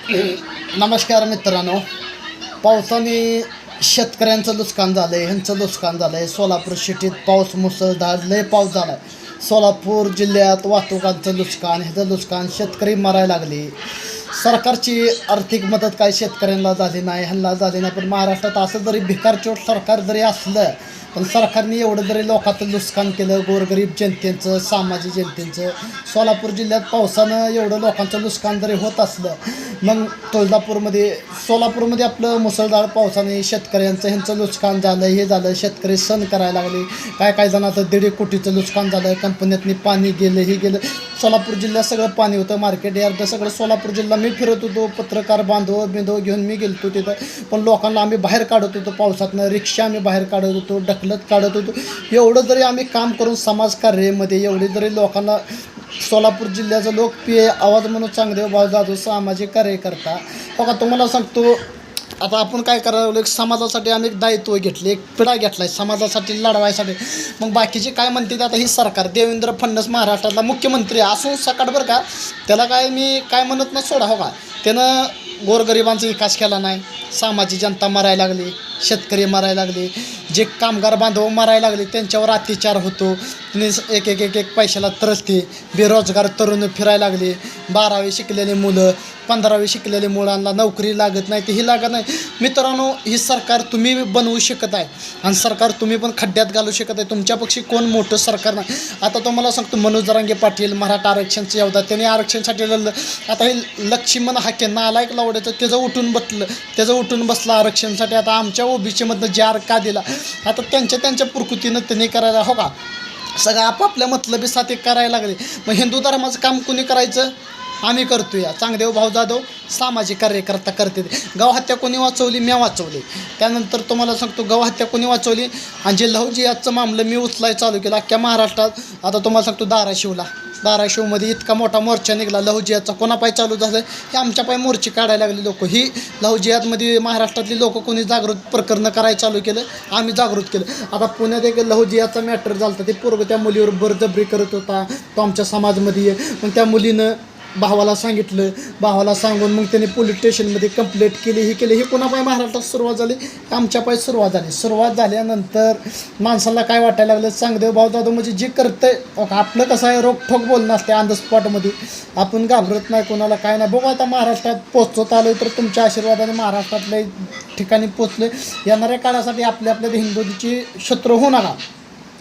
नमस्कार मित्रांनो. पावसाने शेतकऱ्यांचं नुकसान झालं आहे, ह्यांचं नुकसान झालं आहे. सोलापूर सिटीत पाऊस मुसळधार लय पाऊस झाला आहे. सोलापूर जिल्ह्यात वाहतुकांचं नुकसान, ह्याचं नुकसान, शेतकरी मरायला लागले. सरकारची आर्थिक मदत काही शेतकऱ्यांना झाली नाही, ह्यांना झाली नाही. पण महाराष्ट्रात असं जरी भिकारचोट सरकार जरी असलं, पण सरकारने एवढं जरी लोकांचं नुकसान केलं, गोरगरीब जनतेचं, सामाजिक जनतेचं. सोलापूर जिल्ह्यात पावसानं एवढं लोकांचं नुकसान जरी होत असलं, मग सोलापूरमध्ये आपलं मुसळधार पावसाने शेतकऱ्यांचं ह्यांचं नुकसान झालं, हे झालं. शेतकरी सण करायला लागले. काय जणांचं 1.5 कोटीचं नुकसान झालं. कंपन्यातनी पाणी गेलं, हे गेलं. सोलापूर जिल्ह्यात सगळं पाणी होतं. मार्केट यार्ड सगळं सोलापूर जिल्हा मी फिरत होतो. पत्रकार बांधव घेऊन मी गेलो तिथं. पण लोकांना आम्ही बाहेर काढत होतो पावसातनं. रिक्षा आम्ही बाहेर काढत होतो, ढकलत काढत होतो. एवढं जरी आम्ही काम करून समाजकार्यामध्ये एवढी जरी लोकांना सोलापूर जिल्ह्याचं लोकप्रिय आवाज म्हणून चांगदेव भाऊ जाधव सामाजिक कार्यकर्ता. बघा तुम्हाला सांगतो, आता आपण काय करावं, एक समाजासाठी आम्ही एक दायित्व घेतले, एक पिढा घेतला आहे समाजासाठी लढवायसाठी. मग बाकीचे काय म्हणते, आता ही सरकार देवेंद्र फडणवीस महाराष्ट्रातला मुख्यमंत्री असून सकाळ बरं का, त्याला काय मी काय म्हणत ना सोडा. हो का, त्यानं गोरगरिबांचा विकास केला नाही. सामाजिक जनता मरायला लागली, शेतकरी मरायला लागले, जे कामगार बांधव मरायला लागले, त्यांच्यावर अत्याचार होतो. एक पैशाला तरसते. बेरोजगार तरुण फिरायला लागले. 12वी शिकलेले मुलं, 15वी शिकलेले मुलांना नोकरी लागत नाही, ही लागत नाही. मित्रांनो, ही सरकार तुम्ही बनवू शकत आहे आणि सरकार तुम्ही पण खड्ड्यात घालू शकत आहे. तुमच्यापेक्षा कोण मोठं सरकार नाही. आता तुम्हाला सांगतो, मनोज जरांगे पाटील मराठा आरक्षणचं योद्धा, त्यांनी आरक्षणासाठी लढलं. आता हे लक्ष्मण हाके नालायक लावड्याचं त्याचं उठून बसलं आरक्षणासाठी. आता आमच्या ओबीसीमधनं जार का दिला. आता त्यांच्या प्रकृतीनं त्यांनी करायला, हो का, सगळं आपापल्या मतलबीसाठी करायला लागले. मग हिंदू धर्माचं काम कोणी करायचं? आम्ही करतो. या चांगदेव भाऊ जाधव सामाजिक कार्यकर्ता करते. गौहत्या कोणी वाचवली? मी वाचवली. त्यानंतर तुम्हाला सांगतो, गौहत्या कोणी वाचवली आणि जे लहू जिहादचं मामलं मी उचलायला चालू केलं अख्ख्या महाराष्ट्रात. आता तुम्हाला सांगतो, धाराशिवमध्ये इतका मोठा मोर्चा निघाला लहू जिहादचा. कोणापाय चालू झालं? हे आमच्या पाय मोर्चे काढायला लागले लोक. ही लहू जिहादमध्ये महाराष्ट्रातली लोक कोणी जागृत प्रकरणं करायला चालू केलं, आम्ही जागृत केलं. आता पुण्यात एक लहू जिहादचा मॅटर झाला. ते पोरगं त्या मुलीवर बळजबरी करत होता, तो आमच्या समाजमध्ये. मग त्या मुलीनं भावाला सांगून मग त्यांनी पोलीस स्टेशनमध्ये कंप्लेंट केली, हे कोणापाय महाराष्ट्रात सुरुवात झाली? आमच्या पाय सुरुवात झाल्यानंतर माणसाला काय वाटायला लागलं, चांगदेव भाऊ जाधव म्हणजे जे करतंय, आपलं कसं आहे, रोखोक बोलणं असते ऑन द स्पॉटमध्ये. आपण घाबरत नाही कोणाला, काय नाही. बघू आता महाराष्ट्रात पोचत आलो तर तुमच्या आशीर्वादाने महाराष्ट्रातल्या ठिकाणी पोचले. येणाऱ्या काळासाठी आपल्या हिंदूंची शत्रू होऊ नका.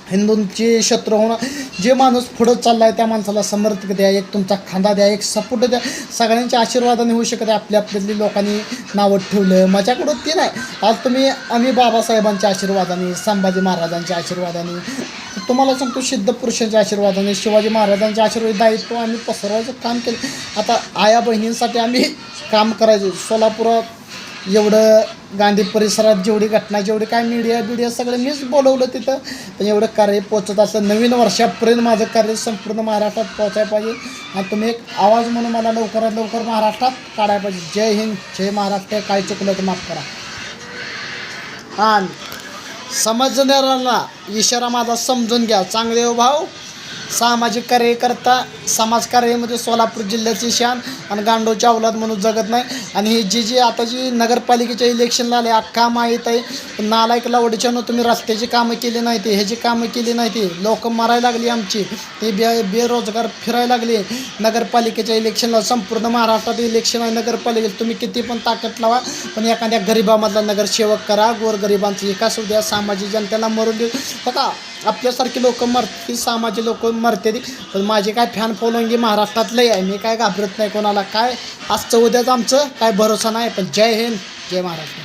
हिंदूंची शत्रू होणं, जे माणूस पुढं चालला आहे त्या माणसाला समर्थक द्या, एक तुमचा खांदा द्या, एक सपोर्ट द्या. सगळ्यांच्या आशीर्वादाने होऊ शकते. आपल्यातली लोकांनी नावं ठेवलं, माझ्याकडं ते नाही. आज आम्ही बाबासाहेबांच्या आशीर्वादाने, संभाजी महाराजांच्या आशीर्वादाने, तुम्हाला सांगतो सिद्ध पुरुषांच्या आशीर्वादाने, शिवाजी महाराजांच्या आशीर्वाद दायित्व आम्ही पसरवायचं काम केलं. आता आया बहिणींसाठी आम्ही काम करायचं. सोलापुरात एवढं गांधी परिसरात जेवढी घटना, जेवढी काय मीडिया सगळं मीच बोलवलं तिथं. पण एवढं कार्य पोचत असं नवीन वर्षापर्यंत माझं कार्य संपूर्ण महाराष्ट्रात पोचायला पाहिजे. आणि तुम्ही एक आवाज म्हणून मला लवकरात लवकर महाराष्ट्रात काढायला पाहिजे. जय हिंद, जय महाराष्ट्र. काय चुकलं तर माफ करा. आणि समजणाऱ्यांना इशारा माझा समजून घ्या. चांगदेव भाऊ सामाजिक कार्यकर्ता, समाजकार्यामध्ये सोलापूर जिल्ह्याची शान आणि गांडोच्या अवलाद म्हणून जगत नाही. आणि ही जी आता जी नगरपालिकेच्या इलेक्शनला आले, अख्खा माहीत आहे. नालायक लावडीच्यानं तुम्ही रस्त्याची कामं केली नाही, ते ह्याची कामं केली नाही, ते लोक मरायला लागली आमची, ते बेरोजगार फिरायला लागले. नगरपालिकेच्या इलेक्शनला संपूर्ण महाराष्ट्रात इलेक्शन आहे. नगरपालिकेत तुम्ही किती पण ताकद लावा, पण एखाद्या गरिबामधला नगरसेवक करा. गोरगरिबांचा विकास होऊ द्या, सामाजिक जनतेला मरून देऊ. बघा, आपल्यासारखी लोक मरते, सामाजिक लोक मरते. पण माझी काय फॅन फॉलोइंग महाराष्ट्रातलंही आहे. मी काय घाबरत नाही कोणाला. काय आजचं उद्याचं आमचं काय भरोसा नाही. पण जय हिंद, जय महाराष्ट्र.